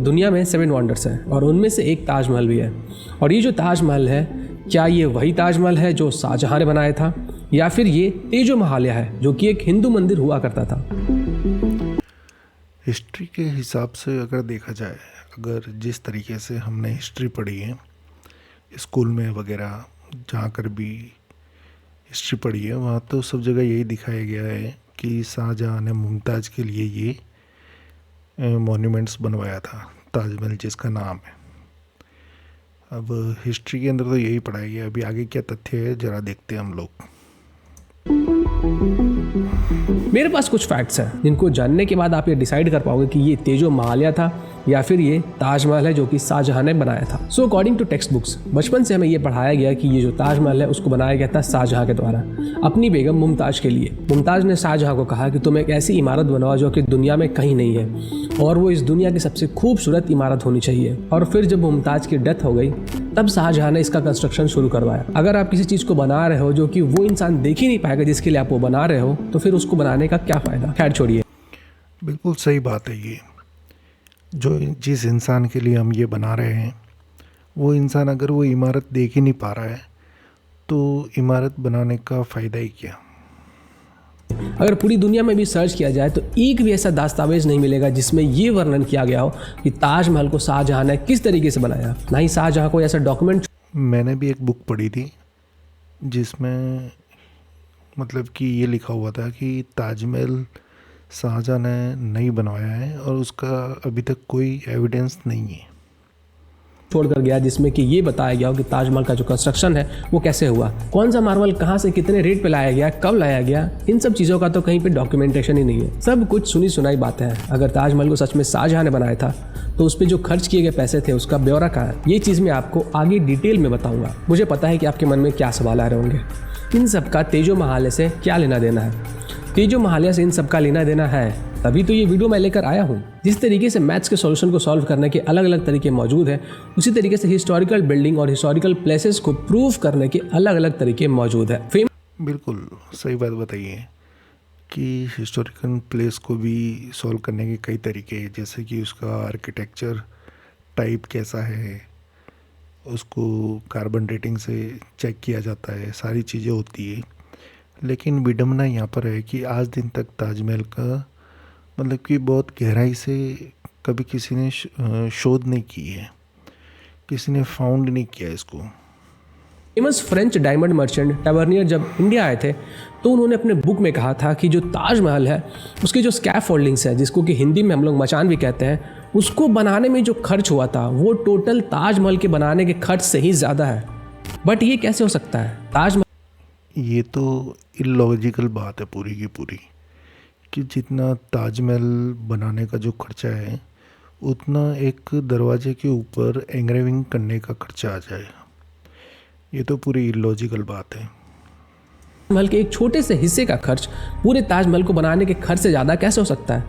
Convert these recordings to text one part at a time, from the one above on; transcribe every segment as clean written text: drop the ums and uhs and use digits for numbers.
दुनिया में 7 वंडर्स हैं और उनमें से एक ताजमहल भी है। और ये जो ताजमहल है, क्या ये वही ताजमहल है जो शाहजहां ने बनाया था, या फिर ये तेजो महालया है जो कि एक हिंदू मंदिर हुआ करता था? हिस्ट्री के हिसाब से अगर देखा जाए, अगर जिस तरीके से हमने हिस्ट्री पढ़ी है स्कूल में वगैरह, जहाँ कर भी हिस्ट्री पढ़ी है, वहाँ तो सब जगह यही दिखाया गया है कि शाहजहाँ ने मुमताज़ के लिए ये मॉन्यूमेंट्स बनवाया था, ताजमहल जिसका नाम है। अब हिस्ट्री के अंदर तो यही पढ़ाया गया, अभी आगे क्या तथ्य है ज़रा देखते हैं हम लोग। मेरे पास कुछ फैक्ट्स हैं जिनको जानने के बाद आप ये डिसाइड कर पाओगे कि ये तेजो महालया था या फिर ये ताजमहल है जो कि शाहजहां ने बनाया था। So according to textbooks, बचपन से हमें ये पढ़ाया गया कि ये जो ताजमहल है उसको बनाया गया था शाहजहां के द्वारा अपनी बेगम मुमताज के लिए। मुमताज ने शाहजहां को कहा कि तुम एक ऐसी इमारत बनवाओ जो कि दुनिया में कहीं नहीं है और वो इस दुनिया की सबसे खूबसूरत इमारत होनी चाहिए। और फिर जब मुमताज की डेथ हो गई तब शाहजहां ने इसका कंस्ट्रक्शन शुरू करवाया। अगर आप किसी चीज़ को बना रहे हो जो कि वो इंसान देख ही नहीं पाएगा जिसके लिए आप वो बना रहे हो, तो फिर उसको बनाने का क्या फ़ायदा। खैर छोड़िए। बिल्कुल सही बात है। ये जो जिस इंसान के लिए हम ये बना रहे हैं, वो इंसान अगर वो इमारत देख ही नहीं पा रहा है तो इमारत बनाने का फ़ायदा ही क्या। अगर पूरी दुनिया में भी सर्च किया जाए तो एक भी ऐसा दस्तावेज नहीं मिलेगा जिसमें ये वर्णन किया गया हो कि ताजमहल को शाहजहां ने किस तरीके से बनाया। ना ही शाहजहां को ऐसा डॉक्यूमेंट। मैंने भी एक बुक पढ़ी थी जिसमें मतलब कि ये लिखा हुआ था कि ताजमहल शाहजहां ने नहीं बनवाया है और उसका अभी तक कोई एविडेंस नहीं है। छोड़कर गया जिसमें कि ये बताया गया हो कि ताजमहल का जो कंस्ट्रक्शन है वो कैसे हुआ, कौन सा मार्बल कहाँ से कितने रेट पे लाया गया, कब लाया गया, इन सब चीज़ों का तो कहीं पे डॉक्यूमेंटेशन ही नहीं है। सब कुछ सुनी सुनाई बातें हैं। अगर ताजमहल को सच में शाहजहां ने बनाया था तो उस पर जो खर्च किए गए पैसे थे उसका ब्यौरा कहाँ है, ये चीज़ मैं आपको आगे डिटेल में बताऊंगा। मुझे पता है कि आपके मन में क्या सवाल आ रहे होंगे, इन सब का तेजो महालया से क्या लेना देना है। तेजो महालया से इन सब का लेना देना है, तभी तो ये वीडियो मैं लेकर आया हूँ। जिस तरीके से मैथ्स के सॉल्यूशन को सॉल्व करने के अलग अलग तरीके मौजूद हैं, उसी तरीके से हिस्टोरिकल बिल्डिंग और हिस्टोरिकल प्लेसेस को प्रूव करने के अलग अलग तरीके मौजूद हैं। बिल्कुल सही बात बताइए कि हिस्टोरिकल प्लेस को भी सॉल्व करने के कई तरीके हैं, जैसे कि उसका आर्किटेक्चर टाइप कैसा है, उसको कार्बन डेटिंग से चेक किया जाता है, सारी चीज़ें होती है। लेकिन विडम्बना यहाँ पर है कि आज दिन तक ताजमहल का मतलब कि बहुत गहराई से कभी किसी ने शोध नहीं की है, किसी ने फाउंड नहीं किया इसको। Famous French diamond merchant Tavernier जब इंडिया आए थे तो उन्होंने अपने बुक में कहा था कि जो ताजमहल है उसकी जो स्कैफोल्डिंग्स है, जिसको कि हिंदी में हम लोग मचान भी कहते हैं, उसको बनाने में जो खर्च हुआ था वो टोटल ताजमहल के बनाने के खर्च से ही ज़्यादा है। बट ये कैसे हो सकता है? ताजमहल ये तो इलॉजिकल बात है पूरी की पूरी कि जितना ताजमहल बनाने का जो खर्चा है उतना एक दरवाजे के ऊपर एंग्रेविंग करने का खर्चा आ जाएगा। ये तो पूरी इलॉजिकल बात है। ताजमहल के एक छोटे से हिस्से का खर्च पूरे ताजमहल को बनाने के खर्च से ज़्यादा कैसे हो सकता है?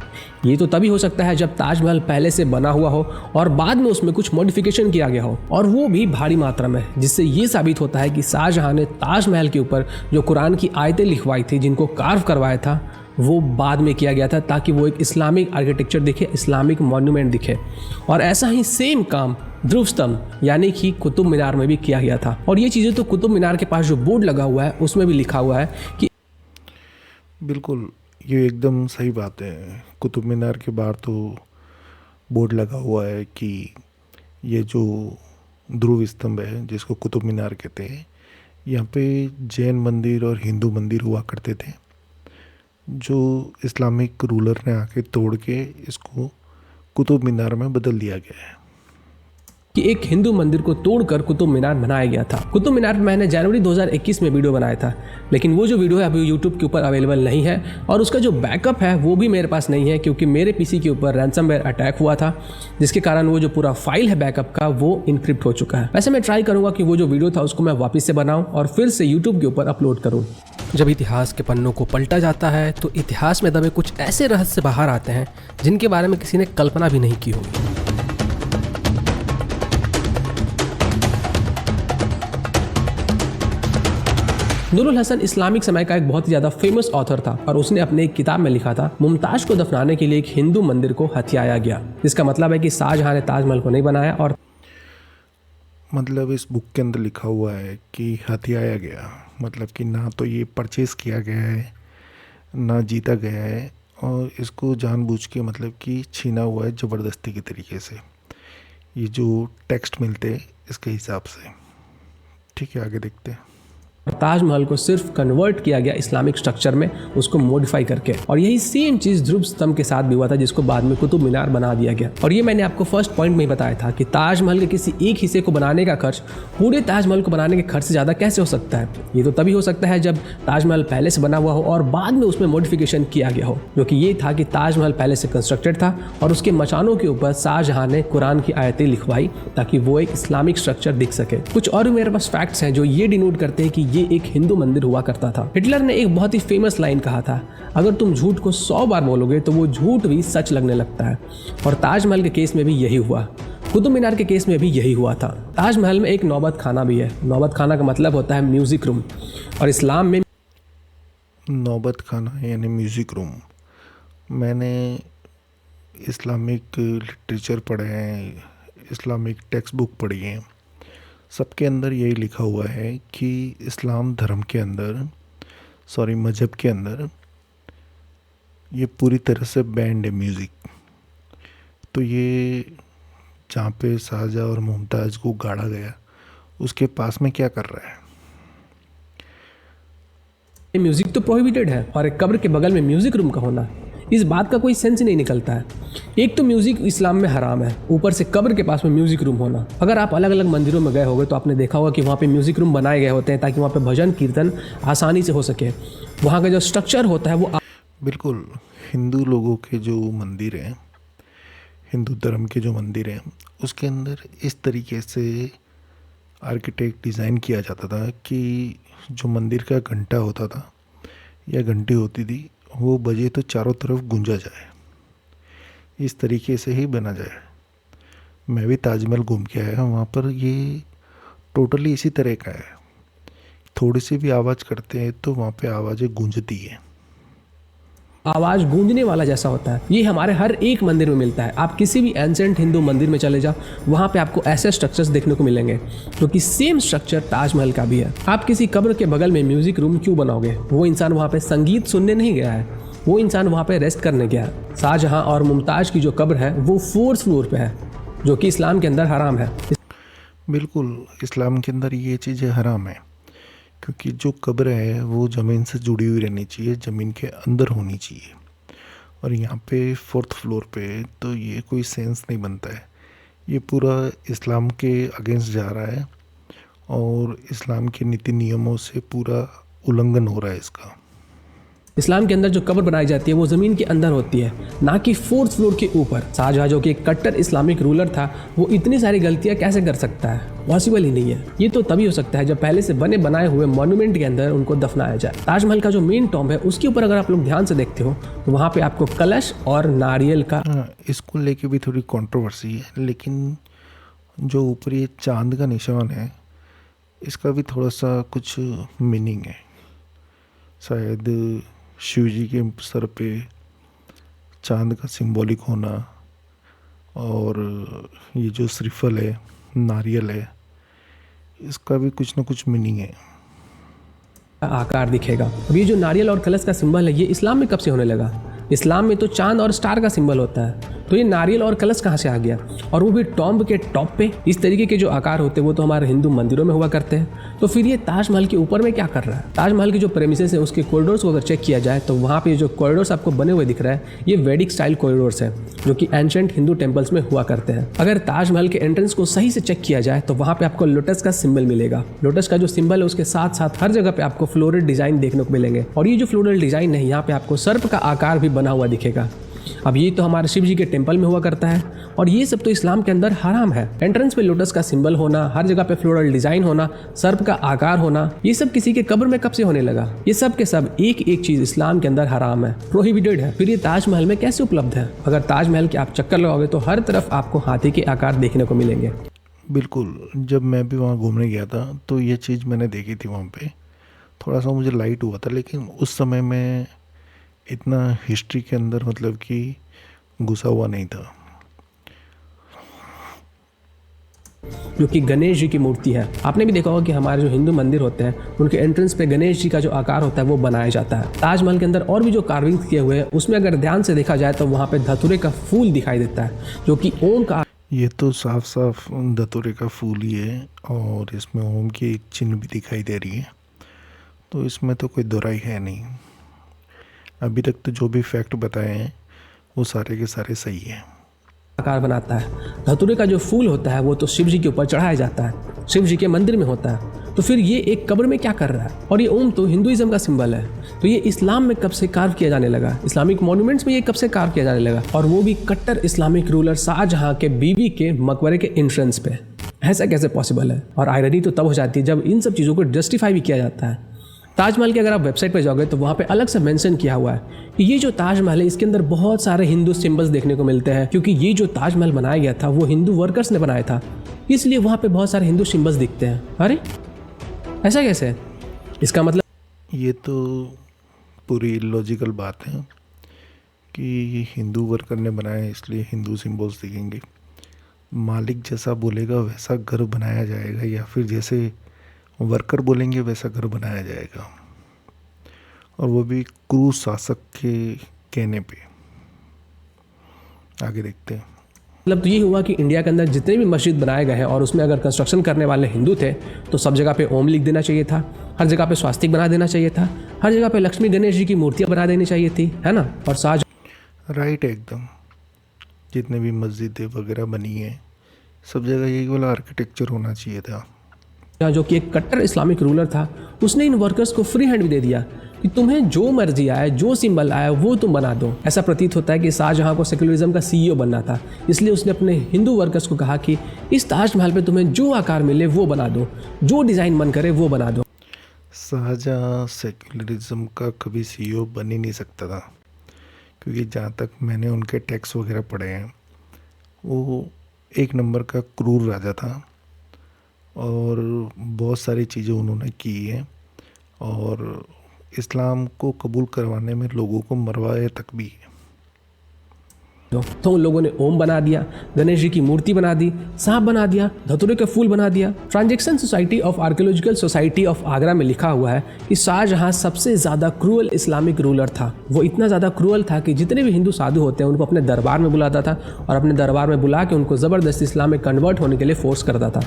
ये तो तभी हो सकता है जब ताजमहल पहले से बना हुआ हो और बाद में उसमें कुछ मॉडिफिकेशन किया गया हो, और वो भी भारी मात्रा में, जिससे ये साबित होता है कि शाहजहां ने ताजमहल के ऊपर जो कुरान की आयतें लिखवाई थी, जिनको कार्व करवाया था, वो बाद में किया गया था ताकि वो एक इस्लामिक आर्किटेक्चर दिखे, इस्लामिक मॉन्यूमेंट दिखे। और ऐसा ही सेम काम ध्रुव स्तंभ यानी कि कुतुब मीनार में भी किया गया था। और ये चीज़ें तो कुतुब मीनार के पास जो बोर्ड लगा हुआ है उसमें भी लिखा हुआ है कि बिल्कुल ये एकदम सही बात है। कुतुब मीनार के बाहर तो बोर्ड लगा हुआ है कि ये जो ध्रुव स्तंभ है जिसको कुतुब मीनार कहते हैं, यहाँ पे जैन मंदिर और हिंदू मंदिर हुआ करते थे, जो इस्लामिक रूलर ने आके तोड़ के इसको कुतुब मीनार में बदल दिया गया है। कि एक हिंदू मंदिर को तोड़कर कुतुब मीनार बनाया गया था। कुतुब मीनार मैंने जनवरी 2021 में वीडियो बनाया था, लेकिन वो जो वीडियो है अभी यूट्यूब के ऊपर अवेलेबल नहीं है और उसका जो बैकअप है वो भी मेरे पास नहीं है, क्योंकि मेरे पीसी के ऊपर रैंसमवेयर अटैक हुआ था, जिसके कारण वो जो पूरा फाइल है बैकअप का वो इनक्रिप्ट हो चुका है। वैसे मैं ट्राई करूंगा कि वो जो वीडियो था उसको मैं वापस से बनाऊं और फिर से यूट्यूब के ऊपर अपलोड करूं। जब इतिहास के पन्नों को पलटा जाता है तो इतिहास में दबे कुछ ऐसे रहस्य बाहर आते हैं जिनके बारे में किसी ने कल्पना भी नहीं की होगी। नूरुल हसन इस्लामिक समय का एक बहुत ही ज़्यादा फेमस ऑथर था और उसने अपने एक किताब में लिखा था, मुमताज को दफनाने के लिए एक हिंदू मंदिर को हथियाया गया। इसका मतलब है कि शाहजहां ने ताजमहल को नहीं बनाया और मतलब इस बुक के अंदर लिखा हुआ है कि हथियाया गया, मतलब कि ना तो ये परचेज़ किया गया है ना जीता गया है, और इसको जानबूझ के मतलब कि छीना हुआ है ज़बरदस्ती के तरीके से। ये जो टेक्स्ट मिलते हैं इसके हिसाब से। ठीक है, आगे देखते हैं। ताजमहल को सिर्फ कन्वर्ट किया गया इस्लामिक स्ट्रक्चर में, उसको मॉडिफाई करके। और यही सेम चीज ध्रुव स्तंभ के साथ भी हुआ था, जिसको बाद में कुतुब मीनार बना दिया गया। और ये मैंने आपको फर्स्ट पॉइंट में ही बताया था कि ताजमहल के किसी एक हिस्से को बनाने का खर्च पूरे ताजमहल को बनाने के खर्च से ज़्यादा कैसे हो सकता है। ये तो तभी हो सकता है जब ताजमहल पहले से बना हुआ हो और बाद में उसमें मॉडिफिकेशन किया गया हो, जो कि ये था कि ताजमहल पहले से कंस्ट्रक्टेड था और उसके मचानों के ऊपर शाहजहां ने कुरान की आयतें लिखवाई ताकि वो एक इस्लामिक स्ट्रक्चर दिख सके। कुछ और भी मेरे पास फैक्ट्स हैं जो ये डिनोट करते हैं कि ये एक हिंदू मंदिर हुआ करता था। हिटलर ने एक बहुत ही फेमस लाइन कहा था, अगर तुम झूठ को 100 बार बोलोगे तो वो झूठ भी सच लगने लगता है। और ताजमहल के केस में भी यही हुआ, कुतुब मीनार के केस में भी यही हुआ था। ताजमहल में एक नौबत खाना भी है। नौबत खाना का मतलब होता है म्यूजिक रूम, और इस्लाम में नौबत खाना यानी म्यूज़िक रूम। मैंने इस्लामिक लिटरेचर पढ़े हैं, इस्लामिक टेक्स्ट बुक पढ़ी हैं, सबके अंदर यही लिखा हुआ है कि इस्लाम धर्म के अंदर, मज़हब के अंदर ये पूरी तरह से बैंड है म्यूज़िक। तो ये जहाँ पे शाहजहाँ और मुमताज़ को गाड़ा गया उसके पास में क्या कर रहा है? म्यूजिक तो प्रोहिबिटेड है, और एक कब्र के बगल में म्यूजिक रूम का होना, इस बात का कोई सेंस ही नहीं निकलता है। एक तो म्यूजिक इस्लाम में हराम है, ऊपर से कब्र के पास में म्यूजिक रूम होना। अगर आप अलग अलग मंदिरों में गए होंगे तो आपने देखा होगा कि वहाँ पे म्यूजिक रूम बनाए गए होते हैं ताकि वहाँ पे भजन कीर्तन आसानी से हो सके। वहाँ का जो स्ट्रक्चर होता है वो बिल्कुल हिंदू लोगों के जो मंदिर हैं, हिंदू धर्म के जो मंदिर हैं, उसके अंदर इस तरीके से आर्किटेक्ट डिज़ाइन किया जाता था कि जो मंदिर का घंटा होता था या घंटी होती थी वो बजे तो चारों तरफ गूंजा जाए, इस तरीके से ही बना जाए। मैं भी ताजमहल घूम के आया, वहाँ पर ये टोटली इसी तरह का है। थोड़ी सी भी आवाज़ करते हैं तो वहाँ पे आवाज़ें गूंजती है। आवाज गूंजने वाला जैसा होता है। ये हमारे हर एक मंदिर में मिलता है। आप किसी भी एंसेंट हिंदू मंदिर में चले जाओ, वहाँ पे आपको ऐसे स्ट्रक्चर्स देखने को मिलेंगे जो कि सेम स्ट्रक्चर ताजमहल का भी है। आप किसी कब्र के बगल में म्यूजिक रूम क्यों बनाओगे? वो इंसान वहाँ पे संगीत सुनने नहीं गया है, वो इंसान वहाँ पे रेस्ट करने गया है। शाहजहां और मुमताज की जो कब्र है वो 4th फ्लोर पे है, जो कि इस्लाम के अंदर हराम है। बिल्कुल इस्लाम के अंदर ये चीज़ें हराम है, क्योंकि जो कब्र है वो ज़मीन से जुड़ी हुई रहनी चाहिए, ज़मीन के अंदर होनी चाहिए। और यहाँ पे 4th फ्लोर पे तो ये कोई सेंस नहीं बनता है। ये पूरा इस्लाम के अगेंस्ट जा रहा है और इस्लाम के नीति नियमों से पूरा उल्लंघन हो रहा है इसका। इस्लाम के अंदर जो कब्र बनाई जाती है वो ज़मीन के अंदर होती है, ना कि 4th फ्लोर के ऊपर। शाहजहां जो कि एक कट्टर इस्लामिक रूलर था, वो इतनी सारी गलतियां कैसे कर सकता है? पॉसिबल ही नहीं है। ये तो तभी हो सकता है जब पहले से बने बनाए हुए मॉन्यूमेंट के अंदर उनको दफनाया जाए। ताजमहल का जो मेन टॉम्ब है उसके ऊपर अगर आप लोग ध्यान से देखते हो तो वहाँ पे आपको कलश और नारियल का इसको लेके भी थोड़ी कंट्रोवर्सी है, लेकिन जो ऊपर ये चांद का निशान है इसका भी थोड़ा सा कुछ मीनिंग है। शायद शिव जी के सर पे चांद का सिंबॉलिक होना, और ये जो श्रीफल है, नारियल है, इसका भी कुछ ना कुछ मीनिंग है। आकार दिखेगा। अब ये जो नारियल और कलश का सिंबल है ये इस्लाम में कब से होने लगा? इस्लाम में तो चांद और स्टार का सिंबल होता है, तो ये नारियल और कलश कहाँ से आ गया? और वो भी टॉम्ब के टॉप पे। इस तरीके के जो आकार होते हैं वो तो हमारे हिंदू मंदिरों में हुआ करते हैं, तो फिर ये ताजमहल के ऊपर में क्या कर रहा है? ताजमहल की जो प्रेमिसेस है उसके कॉरिडोर्स को अगर चेक किया जाए तो वहाँ पे जो कॉरिडोर्स आपको बने हुए दिख रहा है ये वैदिक स्टाइल कॉरिडोर्स है, जो कि एंशेंट हिंदू टेम्पल्स में हुआ करते हैं। अगर ताजमहल के एंट्रेंस को सही से चेक किया जाए तो वहाँ पे आपको लोटस का सिंबल मिलेगा। लोटस का जो सिंबल है उसके साथ साथ हर जगह पे आपको फ्लोरल डिजाइन देखने को मिलेंगे, और ये जो फ्लोरल डिजाइन है यहाँ पे आपको सर्प का आकार भी बना हुआ दिखेगा। अब ये तो हमारे शिव जी के टेम्पल में हुआ करता है, और ये सब तो इस्लाम के अंदर हराम है। एंट्रेंस पे लोटस का सिंबल होना, हर जगह पे फ्लोरल डिजाइन होना, सर्प का आकार होना, ये सब किसी के कब्र में कब से होने लगा? ये सब के सब एक एक चीज इस्लाम के अंदर हराम है, प्रोहिबिटेड है। फिर ये ताजमहल में कैसे उपलब्ध है? अगर ताजमहल के आप चक्कर लगाओगे तो हर तरफ आपको हाथी के आकार देखने को मिलेंगे। बिल्कुल, जब मैं भी वहाँ घूमने गया था तो ये चीज़ मैंने देखी थी वहाँ पे। थोड़ा सा मुझे लाइट हुआ था, लेकिन उस समय मैं इतना हिस्ट्री के अंदर मतलब कि घुसा हुआ नहीं था। जो कि गणेश जी की मूर्ति है। आपने भी देखा होगा कि हमारे जो हिंदू मंदिर होते हैं उनके एंट्रेंस पे गणेश जी का जो आकार होता है वो बनाया जाता है। ताजमहल के अंदर और भी जो कार्विंग किए हुए हैं उसमें अगर ध्यान से देखा जाए तो वहाँ पे धतूरे का फूल दिखाई देता है जो कि ओम का। ये तो साफ साफ धतूरे का फूल ही है और इसमें ओम की एक चिन्ह भी दिखाई दे रही है, तो इसमें तो कोई दोहराई है नहीं। अभी तक तो जो भी फैक्ट बताए हैं वो सारे के सारे सही हैं। आकार बनाता है। धतूरे का जो फूल होता है वो तो शिव जी के ऊपर चढ़ाया जाता है, शिव जी के मंदिर में होता है। तो फिर ये एक कब्र में क्या कर रहा है? और ये ओम तो हिंदुइज्म का सिंबल है, तो ये इस्लाम में कब से कार्व किया जाने लगा? इस्लामिक मॉन्यूमेंट्स में ये कब से कार्व किया जाने लगा? और वो भी कट्टर इस्लामिक रूलर शाहजहां के बीवी के मकबरे के एंट्रेंस पे। ऐसा कैसे पॉसिबल है? और आयरनी तो तब हो जाती है जब इन सब चीज़ों को जस्टिफाई भी किया जाता है। ताजमहल के अगर आप वेबसाइट पर जाओगे तो वहाँ पे अलग से मेंशन किया हुआ है कि ये जो ताजमहल है इसके अंदर बहुत सारे हिंदू सिंबल्स देखने को मिलते हैं, क्योंकि ये जो ताजमहल बनाया गया था वो हिंदू वर्कर्स ने बनाया था, इसलिए वहाँ पे बहुत सारे हिंदू सिंबल्स दिखते हैं। अरे ऐसा कैसे? इसका मतलब ये तो पूरी लॉजिकल बात है कि हिंदू वर्कर ने बनाया इसलिए हिंदू सिंबल्स दिखेंगे। मालिक जैसा बोलेगा वैसा घर बनाया जाएगा, या फिर जैसे वर्कर बोलेंगे वैसा घर बनाया जाएगा, और वो भी क्रूर शासक के कहने पे। आगे देखते हैं। मतलब तो ये हुआ कि इंडिया के अंदर जितने भी मस्जिद बनाए गए हैं और उसमें अगर कंस्ट्रक्शन करने वाले हिंदू थे तो सब जगह पे ओम लिख देना चाहिए था, हर जगह पे स्वास्तिक बना देना चाहिए था, हर जगह पे लक्ष्मी गणेश जी की मूर्तियाँ बना देनी चाहिए थी, है ना? और राइट, एकदम जितने भी मस्जिदें वगैरह बनी हैं सब जगह यही वाला आर्किटेक्चर होना चाहिए था। जो कि एक कट्टर इस्लामिक रूलर था उसने इन वर्कर्स को फ्री हैंड भी दे दिया कि तुम्हें जो मर्जी आए, जो सिंबल आए वो तुम बना दो। ऐसा प्रतीत होता है कि शाहजहां को सेक्युलरिज्म का सीईओ बनना था, इसलिए उसने अपने हिंदू वर्कर्स को कहा कि इस ताजमहल पे तुम्हें जो आकार मिले वो बना दो, जो डिज़ाइन मन करे वो बना दो। शाहजहां सेक्युलरिज्म का कभी सीईओ बन ही नहीं सकता था, क्योंकि जहाँ तक मैंने उनके टैक्स वगैरह पढ़े हैं वो एक नंबर का क्रूर राजा था और बहुत सारी चीज़ें उन्होंने की हैं, और इस्लाम को कबूल करवाने में लोगों को मरवाया तक भी है। तो उन लोगों ने ओम बना दिया, गणेश जी की मूर्ति बना दी, सांप बना दिया, धतूरे का फूल बना दिया। Transaction society of archaeological society of Agra में लिखा हुआ है कि शाहजहां सबसे ज़्यादा क्रूअल इस्लामिक रूलर था। वो इतना ज़्यादा क्रूअल था कि जितने भी हिंदू साधु होते हैं उनको अपने दरबार में बुलाता था और अपने दरबार में बुला के उनको ज़बरदस्ती इस्लाम में कन्वर्ट होने के लिए फोर्स करता था,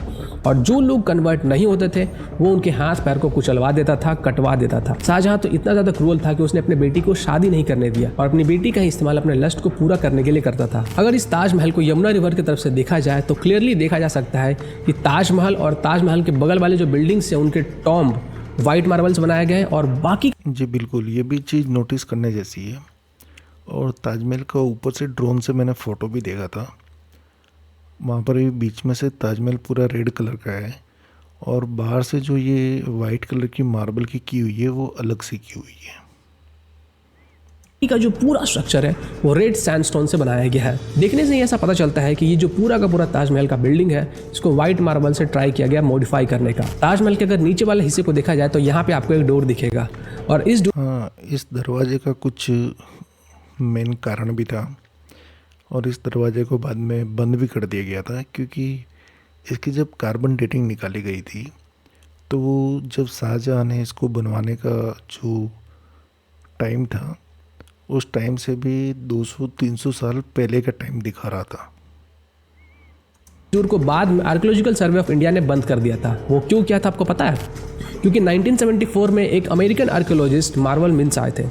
और जो लोग कन्वर्ट नहीं होते थे वो उनके हाथ पैर को कुचलवा देता था, कटवा देता था। शाहजहां तो इतना ज़्यादा क्रूअल था कि उसने अपने बेटी को शादी नहीं करने दिया और अपनी बेटी का इस्तेमाल अपने लस्ट को पूरा करने के लिए करता था। अगर इस ताजमहल को यमुना रिवर की तरफ से देखा जाए तो क्लियरली देखा जा सकता है कि ताजमहल और ताजमहल के बगल वाले जो बिल्डिंग्स हैं उनके टॉम्ब वाइट मार्बल्स बनाए गए और बाकी। जी बिल्कुल, ये भी चीज़ नोटिस करने जैसी है। और ताजमहल का ऊपर से ड्रोन से मैंने फ़ोटो भी देखा था, वहाँ पर भी बीच में से ताजमहल पूरा रेड कलर का है और बाहर से जो ये वाइट कलर की मार्बल की हुई है वो अलग से की हुई है। का जो पूरा स्ट्रक्चर है वो रेड सैंडस्टोन से बनाया गया है। देखने से ही ऐसा पता चलता है कि ये जो पूरा का पूरा ताजमहल का बिल्डिंग है इसको व्हाइट मार्बल से ट्राई किया गया मॉडिफाई करने का। ताजमहल के अगर नीचे वाले हिस्से को देखा जाए तो यहाँ पे आपको एक डोर दिखेगा और इस इस दरवाजे का कुछ मेन कारण भी था और इस दरवाजे को बाद में बंद भी कर दिया गया था, क्योंकि इसकी जब कार्बन डेटिंग निकाली गई थी तो जब शाहजहां ने इसको बनवाने का जो टाइम था उस टाइम से भी 200-300 साल पहले का टाइम दिखा रहा था। को बाद में आर्कियोलॉजिकल सर्वे ऑफ इंडिया ने बंद कर दिया था। वो क्यों किया था आपको पता है? क्योंकि 1974 में एक अमेरिकन आर्कियोलॉजिस्ट मार्वल मिन्स आए थे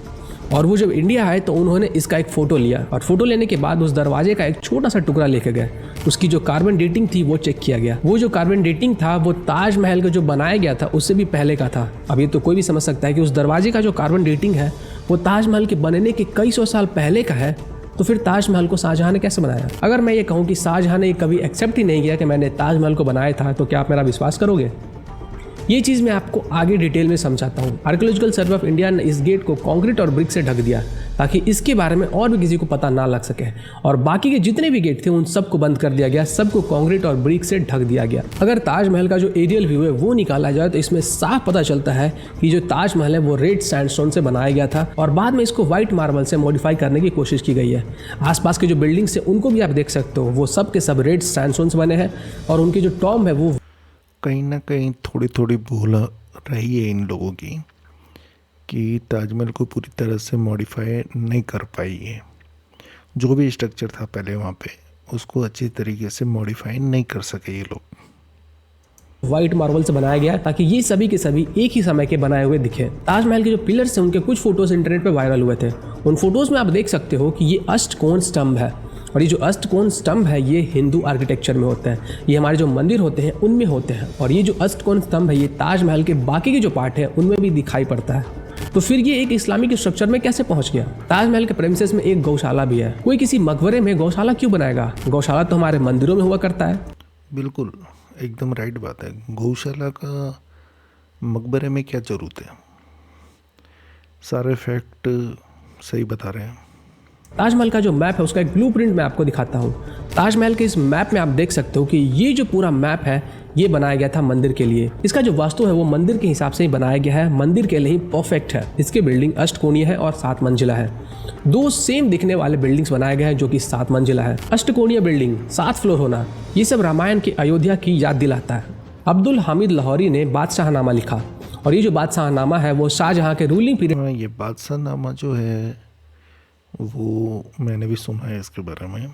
और वो जब इंडिया आए तो उन्होंने इसका एक फ़ोटो लिया और फोटो लेने के बाद उस दरवाजे का एक छोटा सा टुकड़ा लेके गए। उसकी जो कार्बन डेटिंग थी वो चेक किया गया। वो जो कार्बन डेटिंग था वो ताजमहल का जो बनाया गया था उससे भी पहले का था। अब ये तो कोई भी समझ सकता है कि उस दरवाजे का जो कार्बन डेटिंग है वो ताजमहल के बनने के कई सौ साल पहले का है, तो फिर ताजमहल को शाहजहां ने कैसे बनाया? अगर मैं ये कहूँ कि शाहजहां ने कभी एक्सेप्ट ही नहीं किया कि मैंने ताजमहल को बनाया था, तो क्या आप मेरा विश्वास करोगे? ये चीज़ मैं आपको आगे डिटेल में समझाता हूँ। आर्कियोलॉजिकल सर्वे ऑफ इंडिया ने इस गेट को कंक्रीट और ब्रिक से ढक दिया ताकि इसके बारे में और भी किसी को पता ना लग सके, और बाकी के जितने भी गेट थे उन सबको बंद कर दिया गया, सबको कंक्रीट और ब्रिक से ढक दिया गया। अगर ताजमहल का जो एरियल व्यू है वो निकाला जाए तो इसमें साफ पता चलता है कि जो ताजमहल है वो रेड सैंडस्टोन से बनाया गया था और बाद में इसको व्हाइट मार्बल से मॉडिफाई करने की कोशिश की गई है। आसपास के जो बिल्डिंग्स है उनको भी आप देख सकते हो, वो सब के सब रेड सैंडस्टोन से बने हैं और उनकी जो टॉम्ब है वो कहीं ना कहीं थोड़ी थोड़ी भूल रही है इन लोगों की कि ताजमहल को पूरी तरह से मॉडिफाई नहीं कर पाई है। जो भी स्ट्रक्चर था पहले वहाँ पे उसको अच्छी तरीके से मॉडिफाई नहीं कर सके ये लोग। व्हाइट मार्बल से बनाया गया ताकि ये सभी के सभी एक ही समय के बनाए हुए दिखे। ताजमहल के जो पिलर्स हैं उनके कुछ फोटोज इंटरनेट पे वायरल हुए थे। उन फोटोज में आप देख सकते हो कि ये अष्टकोण स्तंभ है, और ये जो अष्टकोण स्तंभ है ये हिंदू आर्किटेक्चर में होते हैं, ये हमारे जो मंदिर होते हैं उनमें होते हैं, और ये जो अष्टकोण स्तंभ है ये ताजमहल के बाकी के जो पार्ट है उनमें भी दिखाई पड़ता है। तो फिर ये एक इस्लामिक स्ट्रक्चर में कैसे पहुंच गया? ताजमहल के प्रेमिसेस में एक गौशाला भी है, कोई किसी मकबरे में गौशाला क्यों बनाएगा? गौशाला तो हमारे मंदिरों में हुआ करता है। बिल्कुल एकदम राइट बात है, गौशाला का मकबरे में क्या ज़रूरत है? सारे फैक्ट सही बता रहे हैं। ताजमहल का जो मैप है उसका एक ब्लूप्रिंट मैं आपको दिखाता हूँ। ताजमहल के इस मैप में आप देख सकते हो कि ये जो पूरा मैप है ये बनाया गया था मंदिर के लिए। इसका जो वास्तु है वो मंदिर के हिसाब से ही बनाया गया है, मंदिर के लिए ही परफेक्ट है। इसकी बिल्डिंग अष्टकोणीय है और 7 मंजिला है। 2 सेम दिखने वाले बिल्डिंग्स बनाए गए हैं जो कि 7 मंजिला है। अष्टकोणीय बिल्डिंग, 7 फ्लोर होना, ये सब रामायण की अयोध्या की याद दिलाता है। अब्दुल हामिद लाहौरी ने बादशाहनामा लिखा, और ये जो बादशाहनामा है वो शाहजहां के रूलिंग पीरियड। ये बादशाहनामा जो है वो मैंने भी सुना है इसके बारे में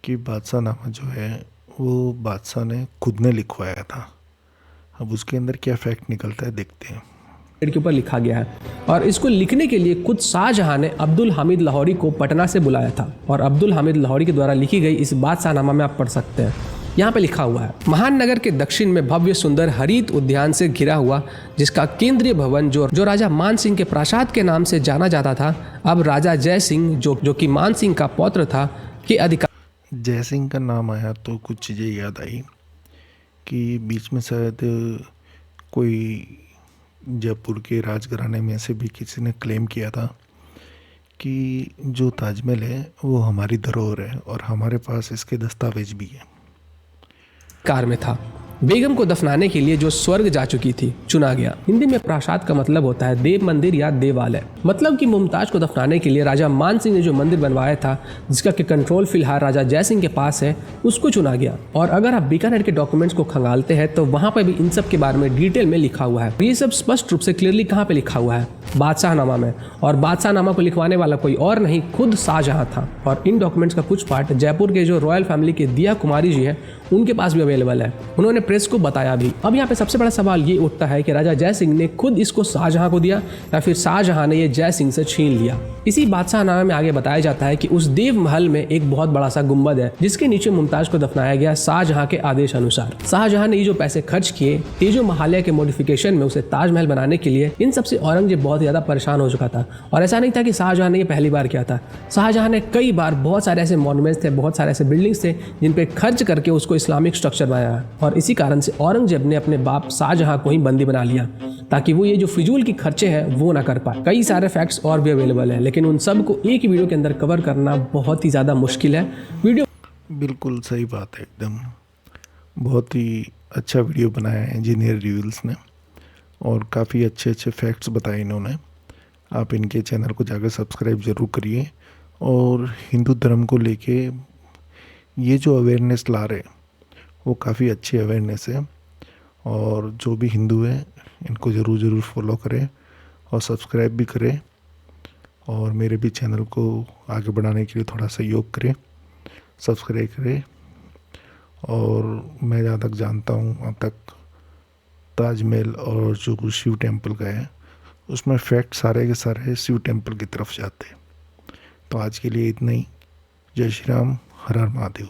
कि बादशाहनामा जो है वो बादशाह ने खुद ने लिखवाया था। अब उसके अंदर क्या फैक्ट निकलता है देखते हैं। के ऊपर लिखा गया है, और इसको लिखने के लिए खुद शाहजहां ने अब्दुल हामिद लाहौरी को पटना से बुलाया था, और अब्दुल हामिद लाहौरी के द्वारा लिखी गई इस बादशाहनामा में आप पढ़ सकते हैं। यहाँ पे लिखा हुआ है, महान नगर के दक्षिण में भव्य सुंदर हरित उद्यान से घिरा हुआ, जिसका केंद्रीय भवन जो राजा मान सिंह के प्रासाद के नाम से जाना जाता था, अब राजा जय सिंह जो कि मान सिंह का पौत्र था के अधिकार। जय सिंह का नाम आया तो कुछ चीज़ें याद आई कि बीच में शायद कोई जयपुर के राजघराने में से भी किसी ने क्लेम किया था कि जो ताजमहल है वो हमारी धरोहर है और हमारे पास इसके दस्तावेज भी हैं। कार में था। बेगम को दफनाने के लिए जो स्वर्ग जा चुकी थी चुना गया। हिंदी में प्रासाद का मतलब होता है देव मंदिर या देवालय। मतलब कि मुमताज को दफनाने के लिए राजा मान सिंह ने जो मंदिर बनवाया था, जिसका कि कंट्रोल फिलहाल राजा जय सिंह के पास है, उसको चुना गया। और अगर आप बीकानेर के डॉक्यूमेंट्स को खंगालते हैं तो वहाँ पर भी इन सब के बारे में डिटेल में लिखा हुआ है। ये सब स्पष्ट रूप से क्लियरली कहाँ पे लिखा हुआ है? बादशाहनामा में। और बादशाहनामा को लिखवाने वाला कोई और नहीं, खुद शाहजहां था। और इन डॉक्यूमेंट्स का कुछ पार्ट जयपुर के जो रॉयल फैमिली के दिया कुमारी जी है उनके पास भी अवेलेबल है, उन्होंने प्रेस को बताया भी। अब यहाँ पे सबसे बड़ा सवाल ये उठता है कि राजा जय सिंह ने खुद इसको शाहजहां को दिया या फिर शाहजहां ने ये जय सिंह से छीन लिया। इसी बादशाहनामा में आगे बताया जाता है कि उस देव महल में एक बहुत बड़ा सा गुंबद है जिसके नीचे मुमताज को दफनाया गया शाहजहां के आदेश अनुसार। शाहजहां ने ये जो पैसे खर्च किए तेजो महालय के मॉडिफिकेशन में उसे ताजमहल बनाने के लिए, इन सबसे औरंगजेब बहुत ज्यादा परेशान हो चुका था। और ऐसा नहीं था कि शाहजहां ने ये पहली बार किया था, शाहजहां ने कई बार बहुत सारे ऐसे मॉन्यूमेंट्स थे, बहुत सारे ऐसे बिल्डिंग्स थे जिन पे खर्च करके उसको इस्लामिक स्ट्रक्चर बनाया। और इसी कारण से औरंगजेब ने अपने बाप शाहजहां को ही बंदी बना लिया ताकि वो ये जो फिजूल की खर्चे हैं वो ना कर पाए। कई सारे फैक्ट्स और भी अवेलेबल हैं, लेकिन उन सब को एक ही वीडियो के अंदर कवर करना बहुत ही ज़्यादा मुश्किल है। वीडियो बिल्कुल सही बात है, एकदम बहुत ही अच्छा वीडियो बनाया है इंजीनियर रिव्यूल्स ने और काफ़ी अच्छे अच्छे फैक्ट्स बताए इन्होंने। आप इनके चैनल को जाकर सब्सक्राइब ज़रूर करिए और हिंदू धर्म को लेके ये जो अवेयरनेस ला रहे वो काफ़ी अच्छी अवेयरनेस है और जो भी हिंदू है इनको ज़रूर फॉलो करें और सब्सक्राइब भी करें और मेरे भी चैनल को आगे बढ़ाने के लिए थोड़ा सहयोग करें, सब्सक्राइब करें। और मैं जहाँ तक जानता हूँ वहाँ तक ताजमहल और जो शिव टेम्पल का है उसमें फैक्ट सारे के सारे शिव टेम्पल की तरफ जाते हैं। तो आज के लिए इतना ही। जय श्री राम, हर हर महादेव।